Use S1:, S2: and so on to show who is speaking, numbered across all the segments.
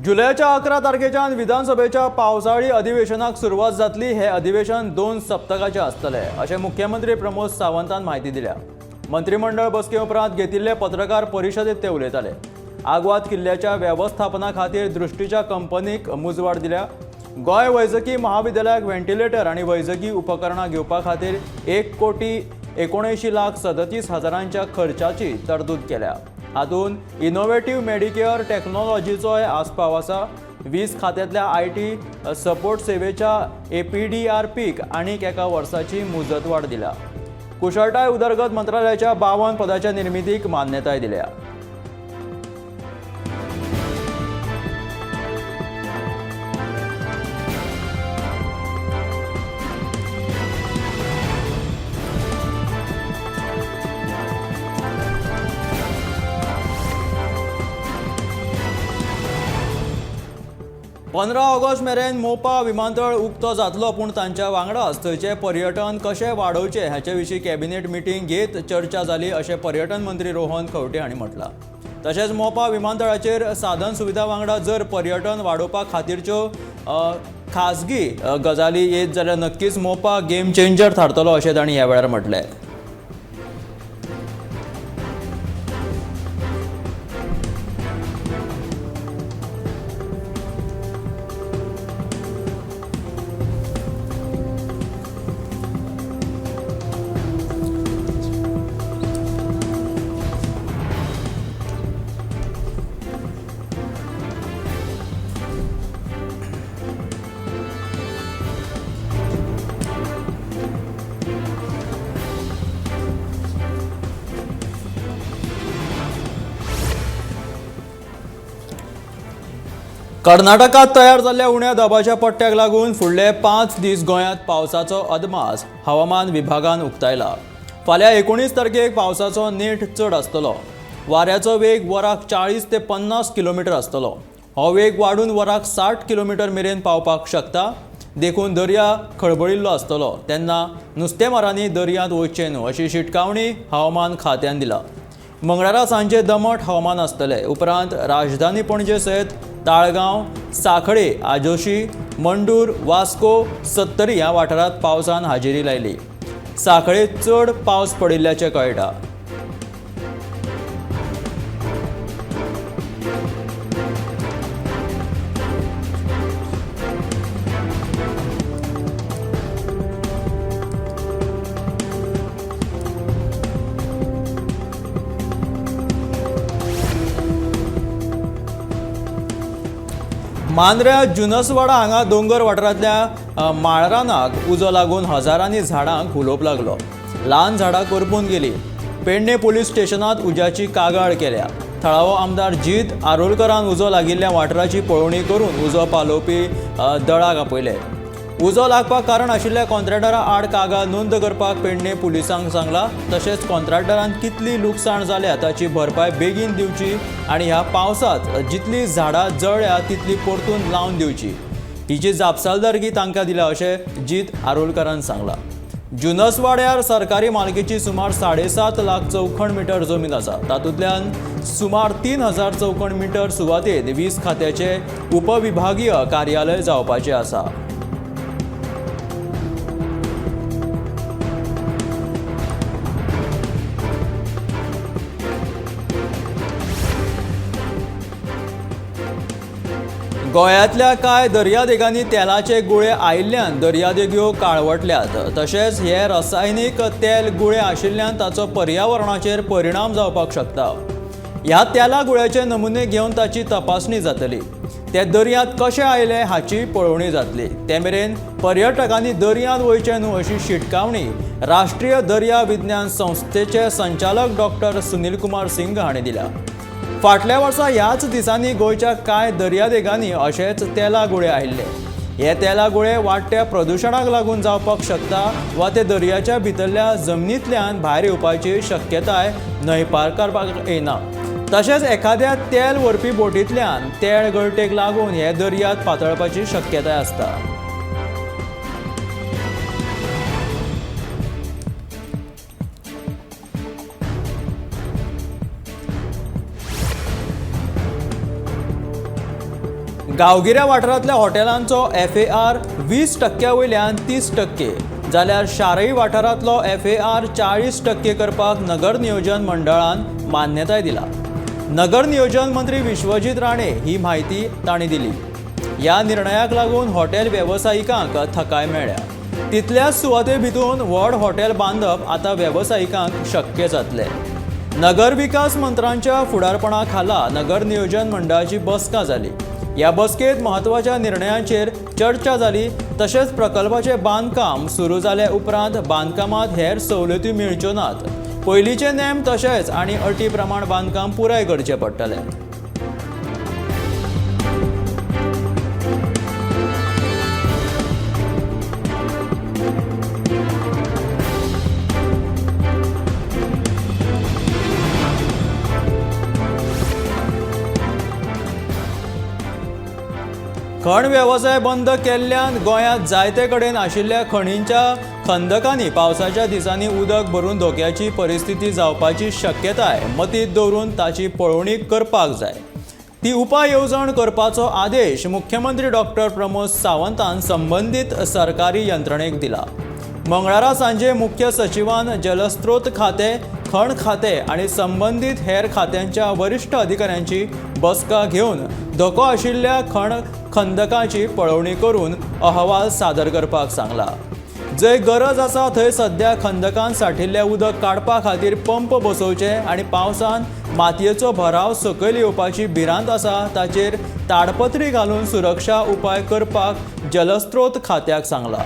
S1: जुलैच्या 11 तारखेच्यान विधानसभेच्या पावसाळी अधिवेशनाक सुरुवात जातली। हे अधिवेशन 2 सप्तकाचे आसतले अशें मुख्यमंत्री प्रमोद सावंतान माहिती दिल्या। मंत्रिमंडळ बसके उपरांत घेतिल्ले पत्रकार परिशदेंत ते उलयताले। आग्वाद किल्ल्याच्या व्यवस्थापना खातीर दृष्टीच्या कंपनीक मुजवाड दिल्या। गोय वैजकी महाविद्यालयाक व्हेंटिलेटर आनी वैजकी उपकरणां घेवपा खातीर 1,79,37,000 खर्चाची तरतूद केल्या। हातूंत इनोव्हेटिव्ह मेडिकेअर टॅक्नॉलॉजीचोय आस्पाव आसा। 20 खात्यांतल्या IT सपोर्ट सेवेच्या APDRPक आनीक एका वर्साची मुजतवाड दिल्या। कुशळटाय उदरगत मंत्रालयाच्या 52 पदांच्या निर्मितीक मान्यताय दिल्या। पंदरा ऑगस्ट मेरेन मोपा विमानतळ उक्तो जातलो, पूण तांच्या वांगडाच थंयचे पर्यटन कशें वाडोवचे हाचे विशीं कॅबिनेट मिटींग घेत चर्चा जाली अशें पर्यटन मंत्री रोहन खंवटे हांणी म्हटलां। तशेंच मोपा विमानतळाचेर साधन सुविधा वांगडा जर पर्यटन वाडोवपा खातीरच्यो खाजगी गजाली येत जाल्यार नक्कीच मोपा गेम चेंजर थारतलो अशें तांणी ह्या वेळार म्हटलें। कर्नाटकात तयार जाल्ल्या उण्या दाबाच्या पट्ट्याक लागून फुडले 5 दीस गोंयांत पावसाचो अदमास हवामान विभागान उक्तायला। फाल्यां 19 तारखेक पावसाचो नेट चड आसतलो। वाऱ्याचो वेग वराक 40 ते 50 किलोमीटर आसतलो। हो वेग वाडून वराक 60 किलोमीटर मेरेन पावपाक शकता। देखून दर्या खळबळिल्लो आसतलो तेन्ना नुस्तेमारांनी दर्यांत वचचें न्हू अशी शिटकावणी हवामान खात्यान दिला। मंगळारा सांजे दमट हवामान आसतले। उपरांत राजधानी पणजे सयत ताळगांव, साखळे, आजोशी, मंडूर, वास्को, सत्तरी ह्या वाठारांत पावसान हाजेरी लायली। साखळेत चड पावस पडिल्ल्याचें कळटा। मांद्र्या जुनसवाडा हांगा दोंगर वाठारांतल्या माळरानाक उजो लागून हजारांनी झाडांक हुलोप लागलो। ल्हान झाडां करपून गेली। पेडणे पुलीस स्टेशनांत उज्याची कागाळ केल्या। थळावो आमदार जीत आरोलकरान उजो लागिल्ल्या वाठाराची पळोवणी करून उजो पालोवपी दळाक आपयले। उजो लागपाक कारण आशिल्ल्या कॉन्ट्रॅक्टरा आड कागाळ नोंद करपाक पेडणे पुलिसांक सांगला। तशेंच कॉन्ट्रॅक्टरान कितली लुकसाण जाल्या ताची भरपाय बेगीन दिवची आनी ह्या पावसांत जितली झाडां जळ्या तितली परतून लावन दिवची हिची जापसालदारकी तांकां दिल्या अशें जीत आरोलकरान सांगला। जुनसवाड्यार सरकारी मालकीची सुमार 7.5 लाख चौखण मीटर जमीन आसा। तातूंतल्यान सुमार 3,000 चौखण मीटर सुवातेत 20 खात्याचे उपविभागीय कार्यालय जावपाचे आसा। गोंयांतल्या कांय दर्यादेगांनी तेलाचे गुळे आयिल्ल्यान दर्यादेगो काळवटल्यात। तशेंच हे रसायनीक तेल गुळे आशिल्ल्यान ताचो पर्यावरणाचेर परिणाम जावपाक शकता। ह्या तेला गुळ्याचे नमुने घेवन ताची तपासणी जातली। ते दर्यांत कशे आयले हाची पळोवणी जातली। ते मेरेन पर्यटकांनी दर्यांत वयचें न्हू अशी शिटकावणी राष्ट्रीय दर्या विज्ञान संस्थेचे संचालक डॉ. सुनील कुमार सिंग हांणी दिल्या। फाटल्या वर्सा ह्याच दिसांनी गोंयच्या कांय दर्यादेगांनी अशेच तेला गुळे आयिल्ले। हे तेला गुळे वाडट्या प्रदुशणाक लागून जावपाक शकता वा ते दर्याच्या भितरल्या जमनींतल्यान भायर येवपाची शक्यताय न्हयपार करपाक येना। तशेंच एखाद्या तेल व्हरपी बोटींतल्यान तेल गळटेक लागून हे दर्यांत पातळपाची शक्यताय आसता। गांवगिऱ्या वाठारांतल्या हॉटेलांचो FAR 20% वयल्यान 30%, जाल्यार शारी वाठारांतलो FAR 40% करपाक नगर नियोजन मंडळान मान्यताय दिला. नगर नियोजन मंत्री विश्वजीत राणे ही म्हायती तांणी दिली. ह्या निर्णयाक लागून हॉटेल वेवसायिकांक थाकाय मेळ्ळ्या. तितल्याच सुवाते भितून व्हड हॉटेल बांदप आतां वेवसायिकांक शक्य जातलें. नगर विकास मंत्र्यांच्या फुडारपणा खाला नगर नियोजन मंडळाची बसका जाली. ह्या बसकेत महत्वाच्या निर्णयांचेर चर्चा जाली. तशेंच प्रकल्पाचे बांदकाम सुरू जाले उपरांत बांदकामात हेर सवलती मेळच्यो नात. पयलींचे नेम तशेंच आनी अटी प्रमाण बांदकाम पुराय करचें पडटलें. खण वेवसाय बंद केल्ल्यान गोंयांत जायते कडेन आशिल्ल्या खणींच्या खंदकांनी पावसाच्या दिसांनी उदक भरून धोक्याची परिस्थिती जावपाची शक्यताय मतींत दवरून ताची पळोवणी करपाक जाय. ती उपाय येवजण करपाचो आदेश मुख्यमंत्री डॉक्टर प्रमोद सावंतान संबंदीत सरकारी यंत्रणेक दिला. मंगळारा सांजे मुख्य सचिवान जलस्रोत खाते, खण खाते आनी संबंदीत हेर खात्यांच्या वरिष्ठ अधिकाऱ्यांची बसका घेवन धोको आशिल्ल्या खंदकांची पळोवणी करून अहवाल सादर करपाक सांगला. जंय गरज आसा थंय सध्या खंदकांत सांठिल्लें उदक काडपा खातीर पंप बसोवचे आनी पावसान मातयेचो भराव सकयल येवपाची भिरांत आसा ताचेर ताडपत्री घालून सुरक्षा उपाय करपाक जलस्रोत खात्याक सांगला.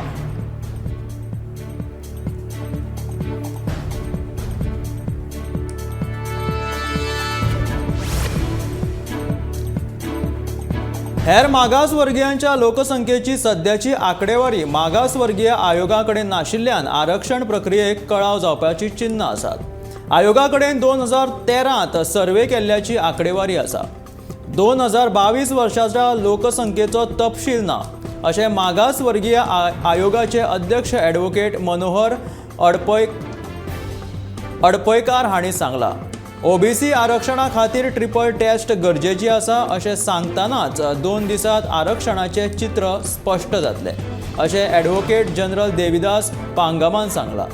S1: हेर मागासवर्गीयांच्या लोकसंख्येची सध्याची आंकडेवारी मागासवर्गीय आयोगा कडेन नाशिल्ल्यान आरक्षण प्रक्रियेक कळाव जावपाची चिन्ह आसात. आयोगा कडेन 2013त सर्वे केल्ल्याची आंकडेवारी आसा. 2022 वर्साच्या लोकसंख्येचो तपशील ना अशें मागासवर्गीय आयोगाचे अध्यक्ष ॲडव्होकेट मनोहर अडपयकार हांणी सांगला. OBC आरक्षणा खातीर ट्रिपल टेस्ट गरजेची आसा अशें सांगतनाच 2 दिसांत आरक्षणाचें चित्र स्पश्ट जातलें अशें ॲडव्होकेट जनरल देविदास पांगमान सांगला.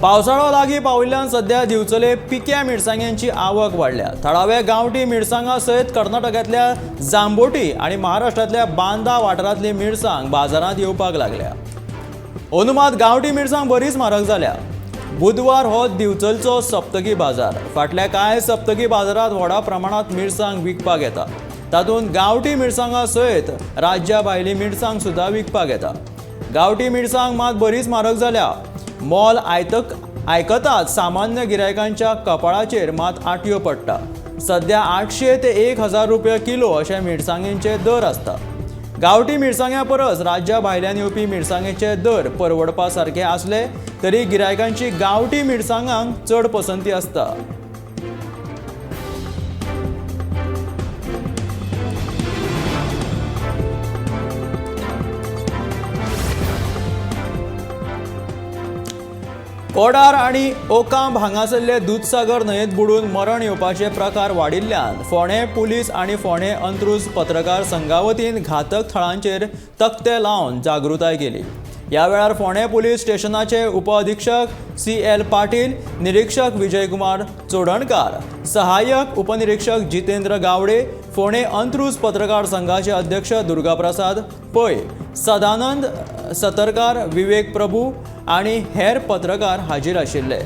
S1: पावसाळो लागीं पाविल्ल्यान सध्या दिवचले पिक्या मिरसांग्यांची आवक वाडल्या. थळावे गांवठी मिरसांगां सयत कर्नाटकांतल्या जांबोटी आनी महाराष्ट्रांतल्या बांदा वाठारांतली मिरसांग बाजारांत येवपाक लागल्या. अनुमात गांवठी मिरसांग बरीच म्हारग जाल्या. बुधवार हो दिवचलचो सप्तकी बाजार. फाटल्या कांय सप्तकी बाजारांत व्हडा प्रमाणांत मिरसांग विकपाक येता. तातूंत गांवठी मिरसांगां सयत राज्या भायली मिरसांग सुद्दां विकपाक येता. गांवठी मिरसांग मात बरीच म्हारग जाल्या. मोल आयकतात सामान्य गिरायकांच्या कपाळाचेर मात आटयो पडटा. सध्या 800 ते 1000 रुपया किलो अशे मिरसांगेंचे दर आसता. गांवठी मिरसांग्या परस राज्या भायल्यान येवपी मिरसांगेचे दर परवडपा सारखे आसले तरी गिरायकांची गांवठी मिरसांगांक चड पसंती आसता. कोडार आनी ओकांब हांगासरले दूधसागर न्हंयेत बुडून मरण येवपाचे प्रकार वाडिल्ल्यान फोंडे पुलीस आनी फोंडे अंत्रुज पत्रकार संघा वतीन घातक थळांचेर तक्ते लावन जागृताय केली. ह्या वेळार फोंडे पुलीस स्टेशनाचे उपअधीक्षक CL पाटील, निरीक्षक विजयकुमार चोडणकार, सहाय्यक उपनिरीक्षक जितेंद्र गावडे, फोंडे अंत्रुज पत्रकार संघाचे अध्यक्ष दुर्गाप्रसाद पै, सदानंद सतरकार, विवेक प्रभू आनी हेर पत्रकार हाजीर आशिल्ले.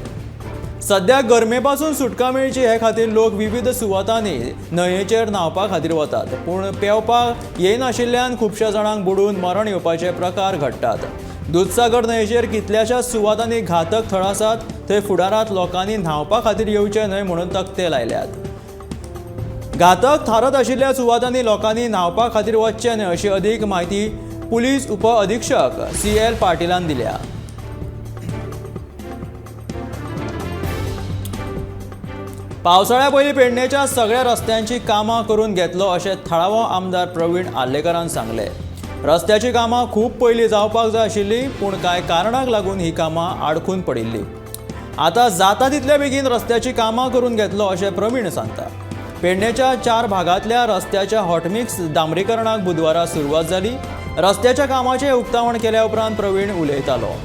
S1: सध्या गरमेपासून सुटका मेळची हे खातीर लोक विविध सुवातांनी न्हंयेचेर न्हावपा खातीर वतात. पूण पेंवपाक येनाशिल्ल्यान खुबश्या जाणांक बुडून मरण येवपाचे प्रकार घडटात. दूधसागर न्हंयेचेर कितल्याशाच सुवातांनी घातक थळ आसात. थंय फुडारांत लोकांनी न्हावपा खातीर येवचे न्हय म्हणून तक्ते लायल्यात. घातक थारत आशिल्ल्या सुवातांनी लोकांनी न्हावपा खातीर वचचे न्हय अशी अदीक म्हायती पुलीस उपअधीक्षक CL पाटीलान दिल्या. पावसाळ्या पयलीं पेडणेच्या सगळ्या रस्त्यांची कामां करून घेतलो अशें थळावो आमदार प्रवीण आल्लेकरान सांगलें. रस्त्याची कामां खूब पयलीं जावपाक जाय आशिल्लीं, पूण कांय कारणांक लागून ही कामां आडखून पडिल्लीं. आतां जाता तितले बेगीन रस्त्याची कामां करून घेतलो अशें प्रवीण सांगता. पेडणेच्या 4 भागांतल्या रस्त्याच्या हॉटमिक्स डांबरीकरणाक बुधवारा सुरवात जाली. रस्त्याच्या कामाचें उक्तावण केल्या उपरांत प्रवीण उलयतालो.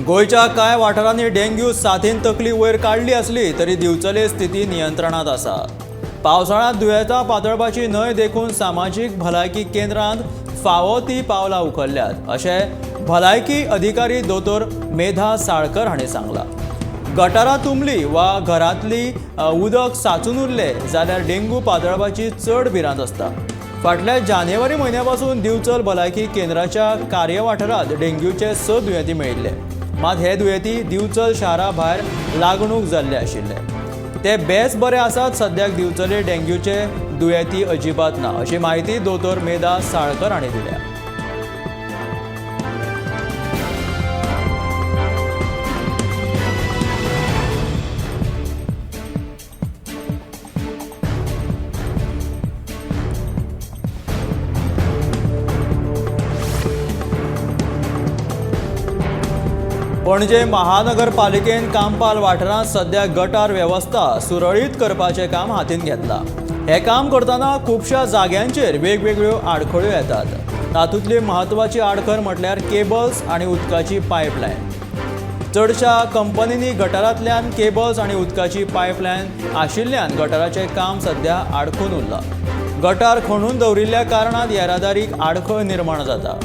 S1: गोंयच्या कांय वाठारांनी डेंग्यू साथीन तकली वयर काडली असली तरी दिवचले स्थिती नियंत्रणात आसा. पावसाळ्यांत दुयेंतां पातळपाची न्हय देखून सामाजीक भलायकी केंद्रांत फावो ती पावलां उखल्ल्यात अशें भलायकी अधिकारी दोतोर मेधा साळकर हांणी सांगलां. गटारां तुंबली वा घरांतली उदक सांचून उरलें जाल्यार डेंग्यू पातळपाची चड भिरांत आसता. फाटल्या जानेवारी म्हयन्यापासून दिवचल भलायकी केंद्राच्या कार्यवाठारांत डेंग्यूचे 6 दुयेंती मेळिल्ले. मात हे दुयेंती दिवचल शारा भायर लागणूक जाल्ले आशिल्ले. ते बेस बरे आसात. सद्याक दिवचले डेंग्यूचे दुयेंती अजिबात ना अशी माहिती दोतोर मेधा साळकर हांणी दिल्या. पणजे महानगरपालिकेन कांपाल वाठारांत सध्या गटार वेवस्था सुरळीत करपाचें काम हातीन घेतलां. हे काम करतना खुबश्या जाग्यांचेर वेगवेगळ्यो आडखळ्यो येतात. तातूंतली म्हत्वाची आडखळ म्हटल्यार केबल्स आनी उदकाची पायपलायन. चडशा कंपनींनी गटारांतल्यान केबल्स आनी उदकाची पायपलायन आशिल्ल्यान गटाराचें काम सध्या आडखून उरलां. गटार खणून दवरिल्ल्या कारणान येरादारीक आडखळ निर्माण जाता.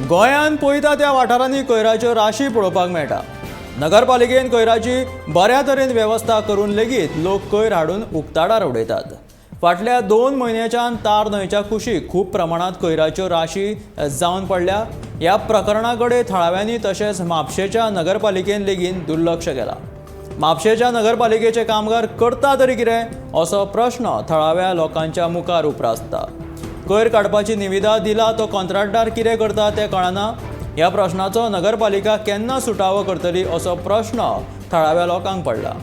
S1: गोंयांत पळयता त्या वाठारांनी कोयराच्यो राशी पळोवपाक मेळटा. नगरपालिकेन कोयराची बऱ्या तरेन वेवस्था करून लेगीत लोक कोयर हाडून उक्ताडार उडयतात. फाटल्या 2 म्हयन्याच्यान तार न्हंयच्या कुशीक खूब प्रमाणांत कोयराच्यो राशी जावन पडल्या. ह्या प्रकरणा कडेन थळाव्यांनी तशेंच म्हापशेच्या नगरपालिकेन लेगीत दुर्लक्ष केलां. म्हापशेच्या नगरपालिकेचे कामगार करता तरी कितें असो प्रश्न थळाव्या लोकांच्या मुखार उप्रासता. कोयर काडपाची निविदा दिला तो कंत्राटदार कितें करता तें कळना. ह्या प्रश्नाचो नगरपालिका केन्ना सुटावो करतली असो प्रश्न थळाव्या लोकांक पडला.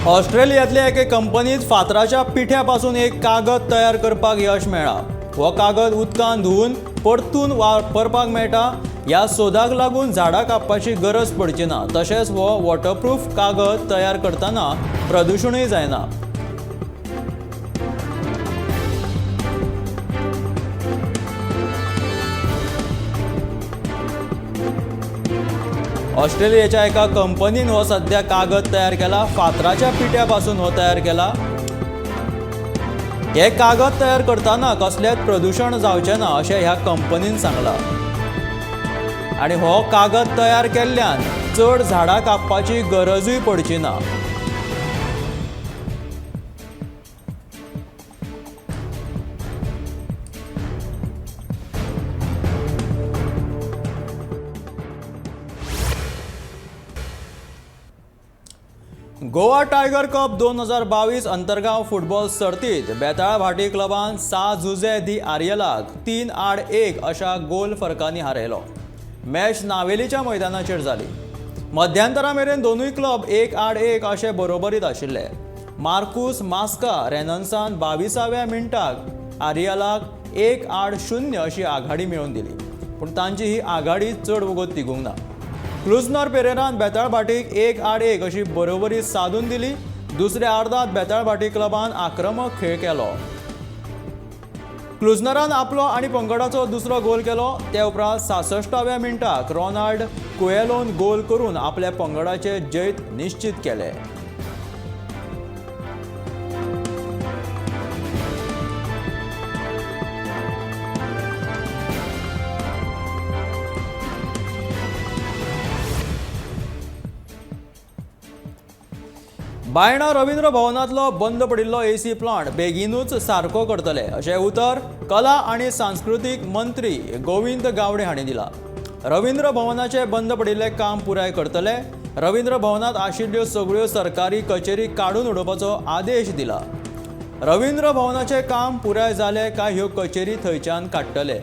S1: ऑस्ट्रेलियांतल्या एके कंपनीत फातराच्या पिठ्यापासून एक कागद तयार करपाक यश मेळ्ळां. हो कागद उदकान धुवन परतून वापरपाक मेळटा. ह्या सोदाक लागून झाडां कापपाची गरज पडची ना. तशेंच हो वॉटरप्रूफ कागद तयार करतना प्रदूषणूय जायना. ऑस्ट्रेलियाच्या एका कंपनीन हो सध्या कागद तयार केला. फातराच्या पिठ्यापासून हो तयार केला. हे कागद तयार करतना कसलेच प्रदूषण जावचें ना अशें ह्या कंपनीन सांगलां. आनी हो कागद तयार केल्ल्यान चड झाडां कापपाची गरजूय पडची ना. गोवा टायगर कप 2022 अंतर्गांव फुटबॉल सर्तीत बेताळ भाटी क्लबान सा झुजे दी आर्यलाक 3-1 अशा गोल फरकांनी हारयलो. मॅच नावेलीच्या मैदानाचेर जाली. मध्यांतरा मेरेन दोनूय क्लब 1-1 अशे बरोबरीत आशिल्ले. मार्कुस मास्का रेनन्सान 22व्या मिनटाक आर्यलाक 1-0 अशी आघाडी मेळोवन दिली, पूण तांची ही आघाडी चड वगत तिगूंक ना. क्लुजनर पेरेरान बेताळ भाटीक 1-1 अशी बरोबरी सादून दिली. दुसऱ्या अर्दात बेताळ भाटी क्लबान आक्रमक खेळ केलो. क्लुजनरान आपलो आनी पंगडाचो दुसरो गोल केलो. ते उपरांत 66व्या मिनटाक रोनाल्ड कुएलोन गोल करून आपल्या पंगडाचे जैत निश्चित केले. बायणा रवींद्र भवनांतलो बंद पडिल्लो एसी प्लांट बेगीनूच सारको करतले अशें उतर कला आनी सांस्कृतीक मंत्री गोविंद गावडे हांणी दिलां. रवींद्र भवनाचें बंद पडिल्लें काम पुराय करतले. रवींद्र भवनांत आशिल्ल्यो सगळ्यो सरकारी कचेरी काडून उडोवपाचो आदेश दिला. रवींद्र भवनाचें काम पुराय जालें काय ह्यो कचेरी थंयच्यान काडटले.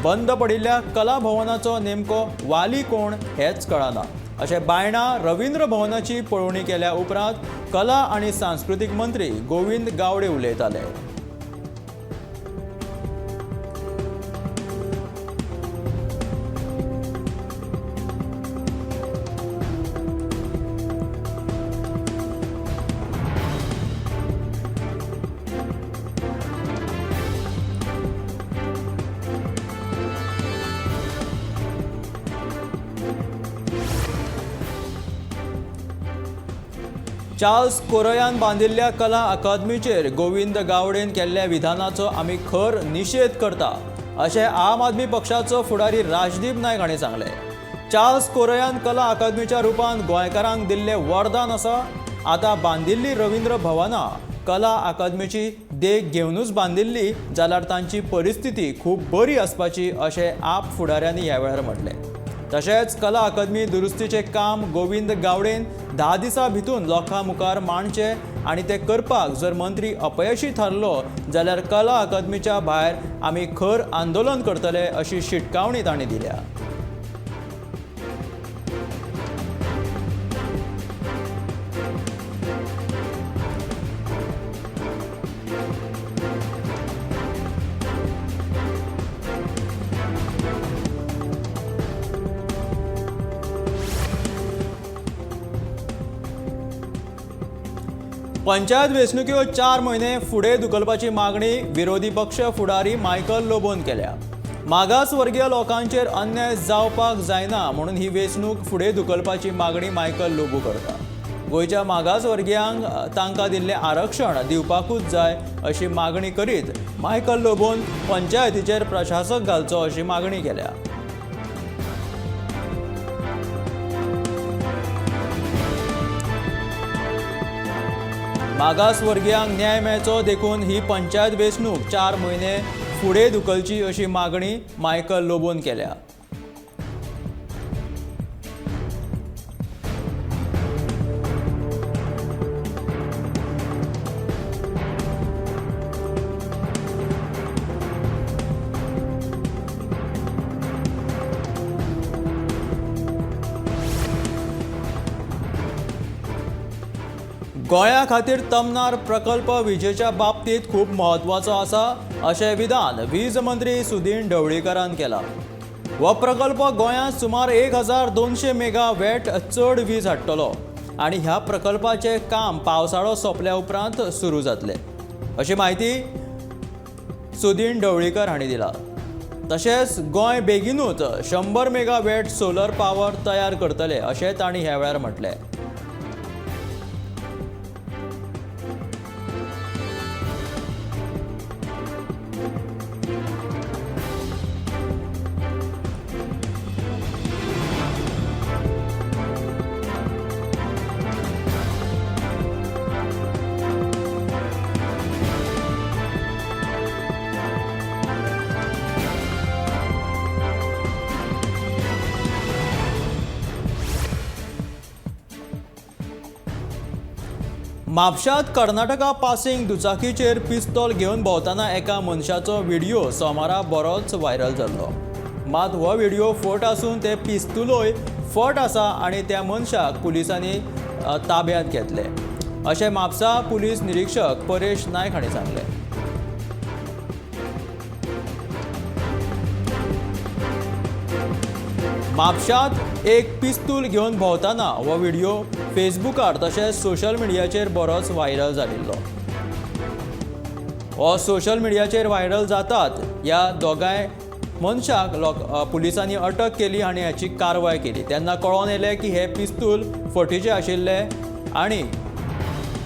S1: बंद पडिल्ल्या कला भवनाचो नेमको वाली कोण हेंच कळना अशें बायणा रवींद्र भवनाची पळोवणी केल्या उपरांत कला आनी सांस्कृतीक मंत्री गोविंद गावडे उलयताले. चार्ल्स कोरयान बांदिल्ल्या कला अकादमीचेर गोविंद गावडेन केल्ल्या विधानाचो आमी खर निशेध करता अशें आम आदमी पक्षाचो फुडारी राजदीप नायक हांणी सांगलें. चार्ल्स कोरयान कला अकादमीच्या रुपान गोंयकारांक दिल्लें वरदान आसा. आतां बांदिल्ली रवींद्र भवनां कला अकादमीची देख घेवनूच बांदिल्ली जाल्यार तांची परिस्थिती खूब बरी आसपाची अशें आप फुडाऱ्यांनी ह्या वेळार म्हटलें. तशेंच कला अकादमी दुरुस्तीचें काम गोविंद गावडेन 10 दिसां भितून लोकां मुखार मांडचें आनी तें करपाक जर मंत्री अपयशी थारलो जाल्यार कला अकादमीच्या भायर आमी खर आंदोलन करतले अशी शिटकावणी तांणी दिल्या. पंचायत वेंचणुक्यो 4 म्हयने फुडें धुकलपाची मागणी विरोधी पक्ष फुडारी मायकल लोबोन केल्या. मागासवर्गीय लोकांचेर अन्याय जावपाक जायना म्हणून ही वेंचणूक फुडें धुकलपाची मागणी मायकल लोबो करता. गोंयच्या मागासवर्गीयांक तांकां दिल्लें आरक्षण दिवपाकूच जाय अशी मागणी करीत मायकल लोबोन पंचायतीचेर प्रशासक घालचो अशी मागणी केल्या. मागासवर्गीयांक न्याय मेळचो देखून ही पंचायत वेंचणूक 4 म्हयने फुडें धुकलची अशी मागणी मायकल लोबोन केल्या. गोंया खातीर तमनार प्रकल्प विजेच्या बाबतीत खूब म्हत्वाचो आसा अशें विधान वीज मंत्री सुदीन ढवळीकरान केलां. हो प्रकल्प गोंयांत सुमार 1200 मेगावॅट चड वीज हाडटलो आनी ह्या प्रकल्पाचें काम पावसाळो सोंपल्या उपरांत सुरू जातलें अशी म्हायती सुदीन ढवळीकर हांणी दिला. तशेंच गोंय बेगीनूच 100 मेगावॅट सोलर पावर तयार करतले अशें तांणी ह्या वेळार म्हटलें. म्हापशांत कर्नाटका पासिंग दुचाकीचेर पिस्तॉल घेवन भोंवतना एका मनशाचो व्हिडिओ सोमारा बरोच व्हायरल जाल्लो. मात हो व्हिडिओ फट आसून ते पिस्तूलय फट आसा आनी त्या मनशाक पुलिसांनी ताब्यांत घेतले अशें म्हापसा पुलीस निरीक्षक परेश नायक हांणी सांगलें. म्हापशांत एक पिस्तूल घेवन भोंवतना हो व्हिडिओ फेसबुकार तशेंच सोशल मिडियाचेर बरोच व्हायरल जाल्लो. हो सोशल मिडियाचेर व्हायरल जातात ह्या दोगांय मनशाक पुलिसांनी अटक केली आनी हाची कारवाय केली. तेन्ना कळोन येलें की हे पिस्तूल फटीचे आशिल्ले आनी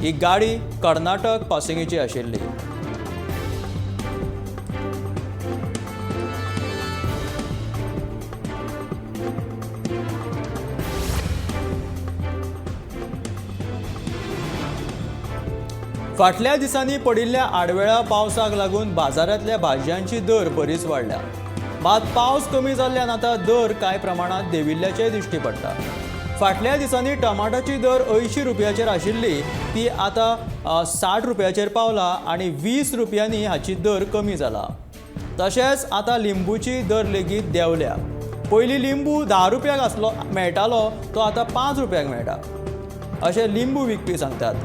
S1: ही गाडी कर्नाटक पासिंगेची आशिल्ली. फाटल्या दिसांनी पडिल्ल्या आडवेळा पावसाक लागून बाजारांतल्या भाजयांची दर बरीच वाडल्या. मात पावस कमी जाल्ल्यान आतां दर कांय प्रमाणात देंविल्ल्याचें दिश्टी पडटा. फाटल्या दिसांनी टमाटाची दर 80 रुपयाचेर आशिल्ली ती आतां 60 रुपयाचेर पावला आनी 20 रुपयांनी हाची दर कमी जाला. तशेंच आतां लिंबूची दर लेगीत देंवल्या. पयलीं लिंबू 10 रुपयाक मेळटालो तो आतां 5 रुपयाक मेळटा अशें लिंबू विकपी सांगतात.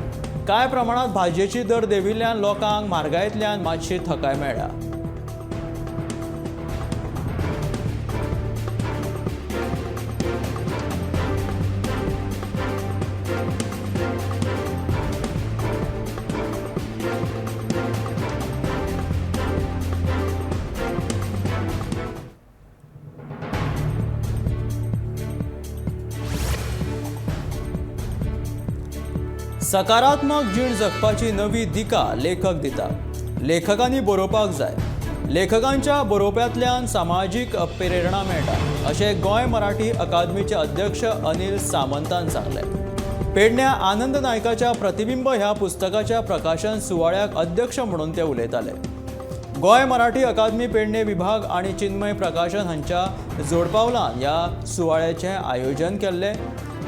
S1: कांय प्रमाणात भाजयेची दर देंविल्ल्यान लोकांक म्हारगायेंतल्यान मातशी थकाय मेळ्ळ्या. सकारात्मक जीण जगपाची नवी दिका लेखक दिता. लेखकांनी बरोवपाक जाय. लेखकांच्या बरोवप्यांतल्यान सामाजीक प्रेरणा मेळटा अशें गोंय मराठी अकादमीचे अध्यक्ष अनिल सामंतान सांगलें. पेडण्या आनंद नायकाच्या प्रतिबिंब ह्या पुस्तकाच्या प्रकाशन सुवाळ्याक अध्यक्ष म्हणून ते उलयताले. गोंय मराठी अकादमी पेडणे विभाग आनी चिन्मय प्रकाशन हांच्या जोडपावलान ह्या सुवाळ्याचें आयोजन केल्लें.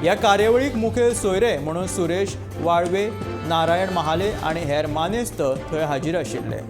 S1: ह्या कार्यावळीक मुखेल सोयरे म्हणून सुरेश वाळवे, नारायण महाले आनी हेर मानेस्त थंय हाजीर आशिल्ले.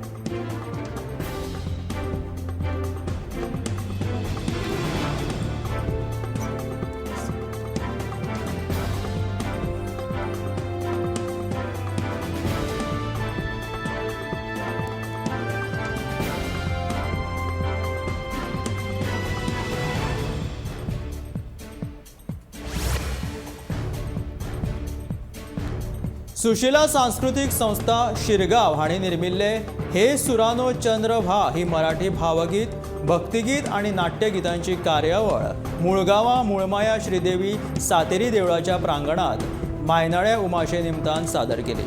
S1: सुशिला सांस्कृतिक संस्था शिरगांव हांणी निर्मिल्ले हे सुरानो चंद्र भा ही मराठी भावगीत, भक्तिगीत आनी नाट्यगितांची कार्यावळ मुळगांवां मुळमाया श्रीदेवी सातेरी देवळाच्या प्रांगणात मायनाळे उमाशे निमतान सादर केली.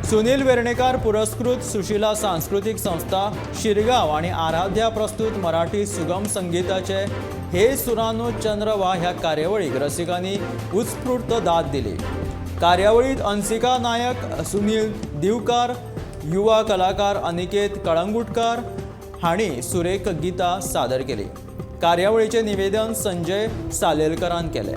S1: सुनील वेर्णेकार पुरस्कृत सुशिला सांस्कृतिक संस्था शिरगांव आनी आराध्या प्रस्तुत मराठी सुगम संगीताचे हे सुरानो चंद्र भा ह्या कार्यावळीक रसिकांनी उत्स्फूर्त दाद दिली. कार्यावळीत अंसिका नायक, सुनील दिवकार, युवा कलाकार अनिकेत कळंगुटकार हांणी सुरेख गितां सादर केली. कार्यावळीचें निवेदन संजय सालेलकरान केलें.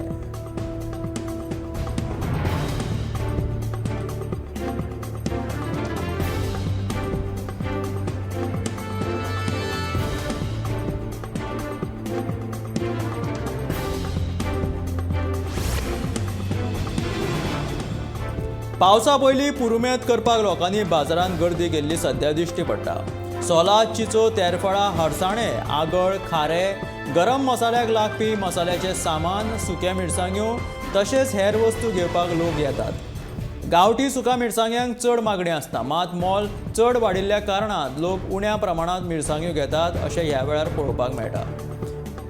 S1: पावसा पयलीं पुरुमेंत करपाक लोकांनी बाजारांत गर्दी केल्ली सद्या दिश्टी पडटा. सोलां, चिचो, तेरफळां, हरसाणे, आगळ, खारें, गरम मसाल्याक लागपी मसाल्याचें सामान, सुक्या मिरसांग्यो तशेंच हेर वस्तू घेवपाक लोक येतात. गांवठी सुका मिरसांग्यांक चड मागणी आसता, मात मोल चड वाडिल्ल्या कारणान लोक उण्या प्रमाणांत मिरसांग्यो घेतात अशें ह्या वेळार पळोवपाक मेळटा.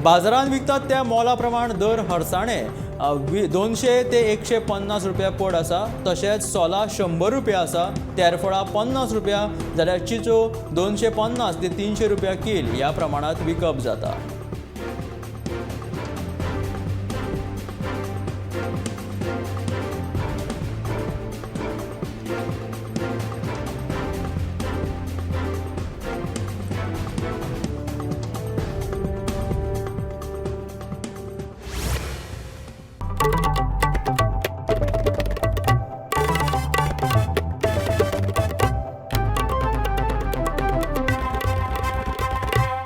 S1: बाजारांत विकतात त्या मोला प्रमाण दर हरसाणे 200 ते 150 रुपया पड आसा. तशेंच सोलां 100 रुपया आसा, तेरफळां 50 रुपया जाल्यार चिचो 250 ते 300 रुपया किल ह्या प्रमाणांत विकप जाता.